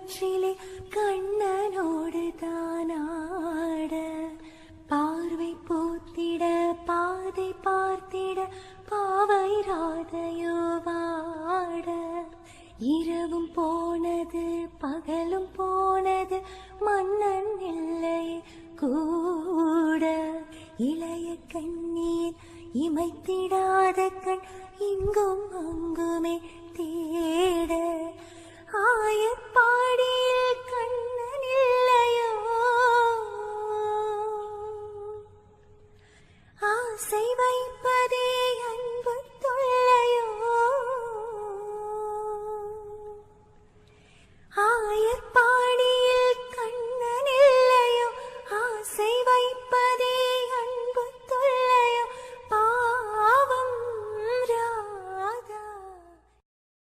காற்றிலே கண்ணனோடு தானாட பார்வை போத்திட பாதை பார்த்திட பாவை ராதையோ வாட இரவும் போனது பகலும் போனது மன்னன் இல்லை கூட இளைய கண்ணீர் இமைத்திடாத கண் இங்கும் அங்குமே தே